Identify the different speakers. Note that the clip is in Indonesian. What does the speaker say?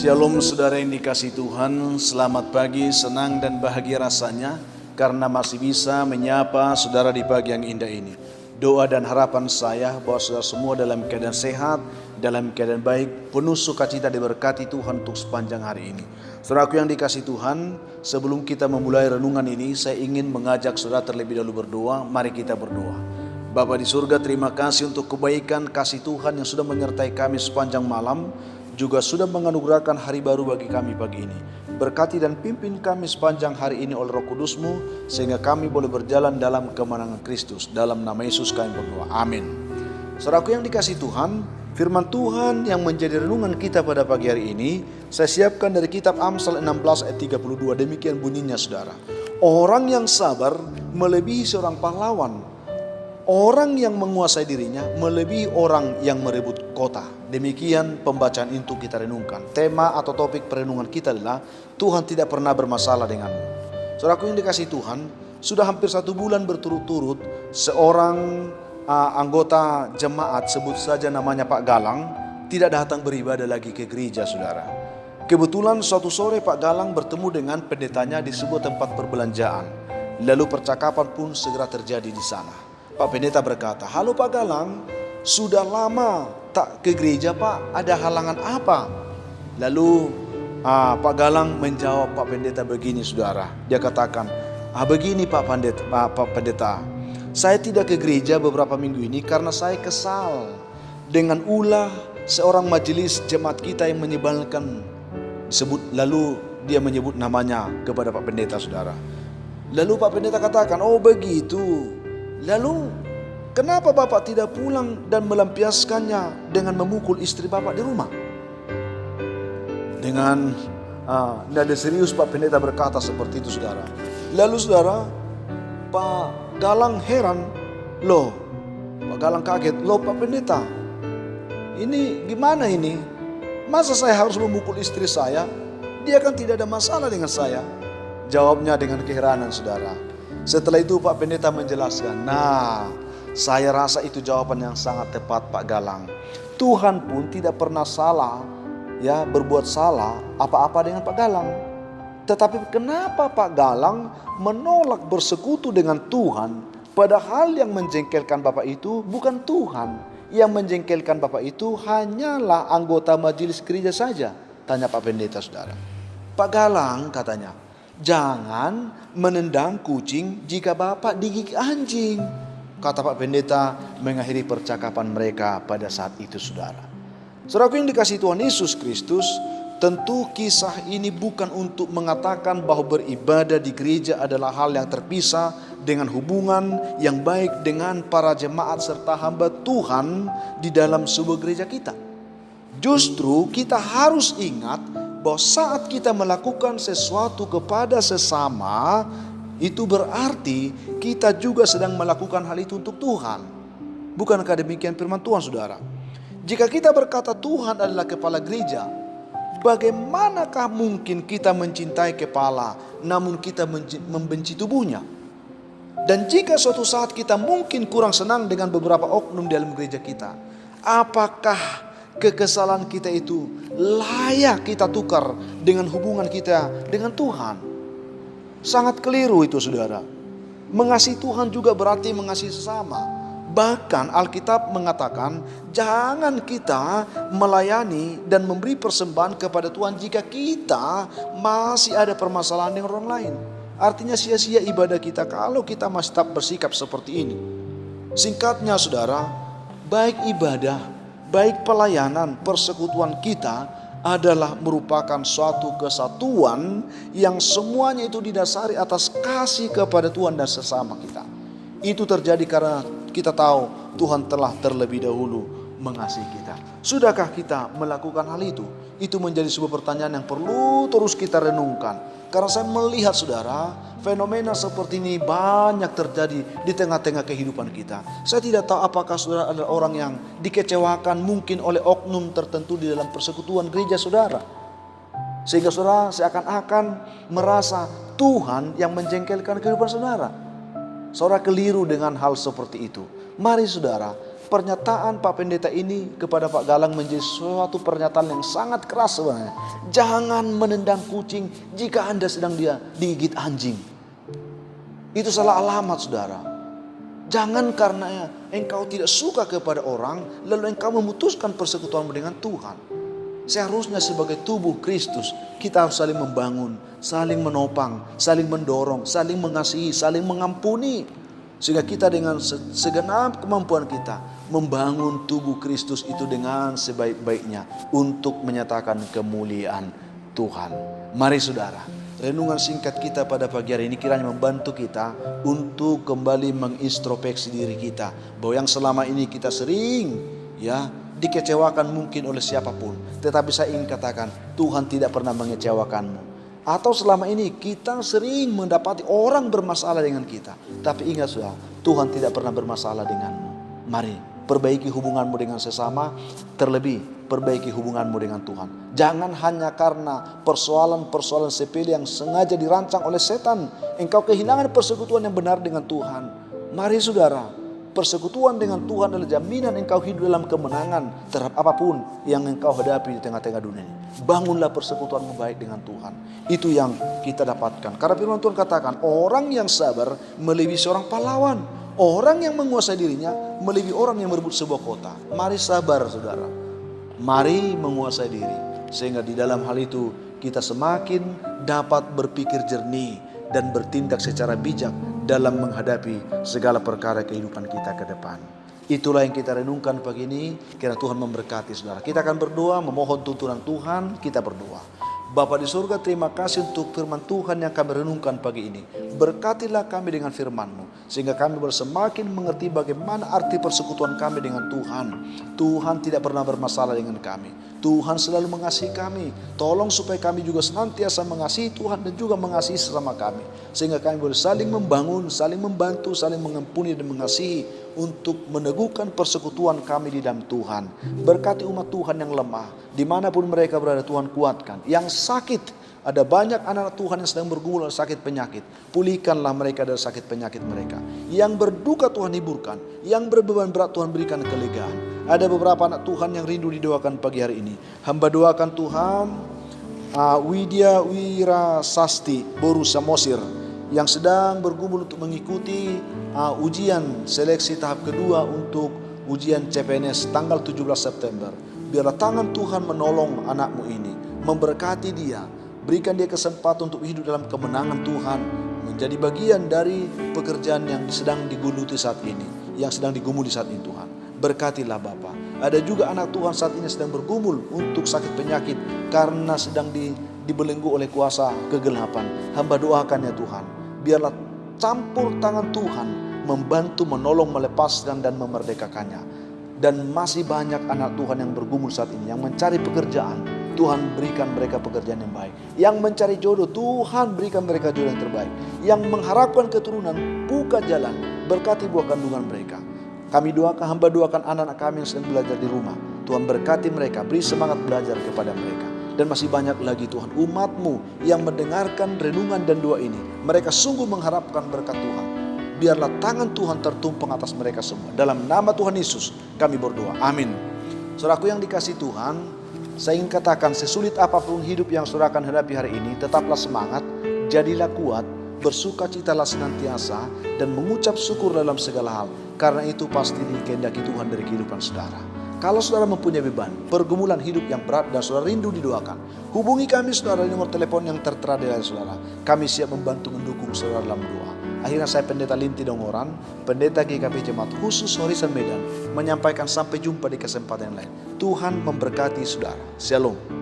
Speaker 1: Shalom saudara yang dikasihi Tuhan, selamat pagi, senang dan bahagia rasanya karena masih bisa menyapa saudara di pagi yang indah ini. Doa dan harapan saya bahwa saudara semua dalam keadaan sehat, dalam keadaan baik, penuh sukacita diberkati Tuhan untuk sepanjang hari ini. Saudaraku yang dikasihi Tuhan, sebelum kita memulai renungan ini, saya ingin mengajak saudara terlebih dahulu berdoa. Mari kita berdoa. Bapa di surga, terima kasih untuk kebaikan kasih Tuhan yang sudah menyertai kami sepanjang malam, juga sudah menganugerahkan hari baru bagi kami pagi ini. Berkati dan pimpin kami sepanjang hari ini oleh Roh Kudus-Mu, sehingga kami boleh berjalan dalam kemenangan Kristus. Dalam nama Yesus kami berdoa, amin. Saudaraku yang dikasihi Tuhan, firman Tuhan yang menjadi renungan kita pada pagi hari ini, saya siapkan dari kitab Amsal 16 ayat 32, demikian bunyinya saudara. Orang yang sabar melebihi seorang pahlawan. Orang yang menguasai dirinya melebihi orang yang merebut kota. Demikian pembacaan itu kita renungkan. Tema atau topik perenungan kita adalah Tuhan tidak pernah bermasalah denganmu. Saudaraku yang dikasihi Tuhan, sudah hampir 1 bulan berturut-turut seorang anggota jemaat, sebut saja namanya Pak Galang, tidak datang beribadah lagi ke gereja saudara. Kebetulan suatu sore Pak Galang bertemu dengan pendetanya di sebuah tempat perbelanjaan. Lalu percakapan pun segera terjadi di sana. Pak Pendeta berkata, "Halo Pak Galang, sudah lama tak ke gereja Pak, ada halangan apa?" Lalu Pak Galang menjawab Pak Pendeta begini saudara. Dia katakan, "Begini Pak Pendeta, saya tidak ke gereja beberapa minggu ini karena saya kesal dengan ulah seorang majelis jemaat kita yang menyebalkan." Lalu dia menyebut namanya kepada Pak Pendeta saudara. Lalu Pak Pendeta katakan, "Oh begitu. Lalu kenapa Bapak tidak pulang dan melampiaskannya dengan memukul istri Bapak di rumah?" Dengan nada serius Pak Pendeta berkata seperti itu saudara. Lalu saudara, Pak Galang heran. Loh, Pak Galang kaget. "Loh Pak Pendeta, ini gimana ini? Masa saya harus memukul istri saya? Dia kan tidak ada masalah dengan saya." Jawabnya dengan keheranan saudara. Setelah itu Pak Pendeta menjelaskan, "Nah, saya rasa itu jawaban yang sangat tepat Pak Galang. Tuhan pun tidak pernah salah, berbuat salah apa-apa dengan Pak Galang. Tetapi kenapa Pak Galang menolak bersekutu dengan Tuhan, padahal yang menjengkelkan Bapak itu bukan Tuhan. Yang menjengkelkan Bapak itu hanyalah anggota majelis gereja saja?" Tanya Pak Pendeta saudara. "Pak Galang," katanya, "jangan menendang kucing jika Bapak digigit anjing," kata Pak Pendeta mengakhiri percakapan mereka pada saat itu saudara. Saudaraku yang dikasihi Tuhan Yesus Kristus, tentu kisah ini bukan untuk mengatakan bahwa beribadah di gereja adalah hal yang terpisah dengan hubungan yang baik dengan para jemaat serta hamba Tuhan di dalam sebuah gereja kita. Justru kita harus ingat bahwa saat kita melakukan sesuatu kepada sesama, itu berarti kita juga sedang melakukan hal itu untuk Tuhan. Bukankah demikian firman Tuhan saudara? Jika kita berkata Tuhan adalah kepala gereja, bagaimanakah mungkin kita mencintai kepala namun kita membenci tubuhnya? Dan jika suatu saat kita mungkin kurang senang dengan beberapa oknum dalam gereja kita, apakah kekesalan kita itu layak kita tukar dengan hubungan kita dengan Tuhan? Sangat keliru itu saudara. Mengasihi Tuhan juga berarti mengasihi sesama. Bahkan Alkitab mengatakan jangan kita melayani dan memberi persembahan kepada Tuhan jika kita masih ada permasalahan dengan orang lain. Artinya sia-sia ibadah kita kalau kita masih tetap bersikap seperti ini. Singkatnya saudara, baik ibadah, baik pelayanan, persekutuan kita adalah merupakan suatu kesatuan yang semuanya itu didasari atas kasih kepada Tuhan dan sesama kita. Itu terjadi karena kita tahu Tuhan telah terlebih dahulu mengasihi kita. Sudahkah kita melakukan hal itu? Itu menjadi sebuah pertanyaan yang perlu terus kita renungkan. Karena saya melihat saudara, fenomena seperti ini banyak terjadi di tengah-tengah kehidupan kita. Saya tidak tahu apakah saudara adalah orang yang dikecewakan mungkin oleh oknum tertentu di dalam persekutuan gereja saudara. Sehingga saudara seakan-akan merasa Tuhan yang menjengkelkan kehidupan saudara. Saudara keliru dengan hal seperti itu. Mari saudara, pernyataan Pak Pendeta ini kepada Pak Galang menjadi suatu pernyataan yang sangat keras sebenarnya. Jangan menendang kucing jika Anda sedang dia digigit anjing. Itu salah alamat, saudara. Jangan karena engkau tidak suka kepada orang, lalu engkau memutuskan persekutuanmu dengan Tuhan. Seharusnya sebagai tubuh Kristus, kita harus saling membangun, saling menopang, saling mendorong, saling mengasihi, saling mengampuni. Sehingga kita dengan segenap kemampuan kita membangun tubuh Kristus itu dengan sebaik-baiknya untuk menyatakan kemuliaan Tuhan. Mari saudara, renungan singkat kita pada pagi hari ini kiranya membantu kita untuk kembali mengintrospeksi diri kita. Bahwa yang selama ini kita sering dikecewakan mungkin oleh siapapun. Tetapi saya ingin katakan, Tuhan tidak pernah mengecewakanmu. Atau selama ini kita sering mendapati orang bermasalah dengan kita. Tapi ingat saudara, Tuhan tidak pernah bermasalah denganmu. Mari perbaiki hubunganmu dengan sesama, terlebih perbaiki hubunganmu dengan Tuhan. Jangan hanya karena persoalan-persoalan sepele yang sengaja dirancang oleh setan, engkau kehilangan persekutuan yang benar dengan Tuhan. Mari saudara, persekutuan dengan Tuhan adalah jaminan engkau hidup dalam kemenangan terhadap apapun yang engkau hadapi di tengah-tengah dunia ini. Bangunlah persekutuanmu baik dengan Tuhan. Itu yang kita dapatkan. Karena firman Tuhan katakan, orang yang sabar melebihi seorang pahlawan. Orang yang menguasai dirinya melebihi orang yang merebut sebuah kota. Mari sabar saudara. Mari menguasai diri. Sehingga di dalam hal itu kita semakin dapat berpikir jernih dan bertindak secara bijak dalam menghadapi segala perkara kehidupan kita ke depan. Itulah yang kita renungkan pagi ini. Kiranya Tuhan memberkati saudara. Kita akan berdoa, memohon tuntunan Tuhan. Kita berdoa. Bapa di surga, terima kasih untuk firman Tuhan yang kami renungkan pagi ini. Berkatilah kami dengan firman-Mu, sehingga kami semakin mengerti bagaimana arti persekutuan kami dengan Tuhan. Tuhan tidak pernah bermasalah dengan kami. Tuhan selalu mengasihi kami. Tolong supaya kami juga senantiasa mengasihi Tuhan dan juga mengasihi sesama kami. Sehingga kami boleh saling membangun, saling membantu, saling mengampuni dan mengasihi untuk meneguhkan persekutuan kami di dalam Tuhan. Berkati umat Tuhan yang lemah, dimanapun mereka berada Tuhan kuatkan. Yang sakit, ada banyak anak Tuhan yang sedang bergumul dengan sakit penyakit. Pulihkanlah mereka dari sakit penyakit mereka. Yang berduka Tuhan hiburkan, yang berbeban berat Tuhan berikan kelegaan. Ada beberapa anak Tuhan yang rindu didoakan pagi hari ini. Hamba doakan Tuhan Widya Wirasasti Boru Samosir yang sedang bergumul untuk mengikuti ujian seleksi tahap kedua untuk ujian CPNS tanggal 17 September. Biarlah tangan Tuhan menolong anakmu ini, memberkati dia, berikan dia kesempatan untuk hidup dalam kemenangan Tuhan, menjadi bagian dari pekerjaan yang sedang diguluti saat ini, yang sedang digumuli saat ini Tuhan. Berkatilah Bapa. Ada juga anak Tuhan saat ini sedang bergumul untuk sakit penyakit karena sedang dibelenggu oleh kuasa kegelapan. Hamba doakan ya Tuhan, biarlah campur tangan Tuhan membantu, menolong, melepaskan dan memerdekakannya. Dan masih banyak anak Tuhan yang bergumul saat ini, yang mencari pekerjaan. Tuhan berikan mereka pekerjaan yang baik. Yang mencari jodoh, Tuhan berikan mereka jodoh yang terbaik. Yang mengharapkan keturunan, buka jalan, berkati buah kandungan mereka. Kami doakan, hamba doakan anak-anak kami yang sedang belajar di rumah. Tuhan berkati mereka, beri semangat belajar kepada mereka. Dan masih banyak lagi Tuhan umat-Mu yang mendengarkan renungan dan doa ini. Mereka sungguh mengharapkan berkat Tuhan. Biarlah tangan Tuhan tertumpang atas mereka semua. Dalam nama Tuhan Yesus kami berdoa. Amin. Saudaraku yang dikasihi Tuhan, saya ingin katakan sesulit apapun hidup yang saudara akan hadapi hari ini, tetaplah semangat, jadilah kuat, bersukacitalah senantiasa, dan mengucap syukur dalam segala hal. Karena itu pasti dikehendaki Tuhan dari kehidupan saudara. Kalau saudara mempunyai beban, pergumulan hidup yang berat dan saudara rindu didoakan, hubungi kami saudara di nomor telepon yang tertera di layar saudara. Kami siap membantu mendukung saudara dalam doa. Akhirnya saya Pendeta Linti Dongoran, Pendeta GKP Jemaat Khusus Horizon Medan, menyampaikan sampai jumpa di kesempatan yang lain. Tuhan memberkati saudara. Shalom.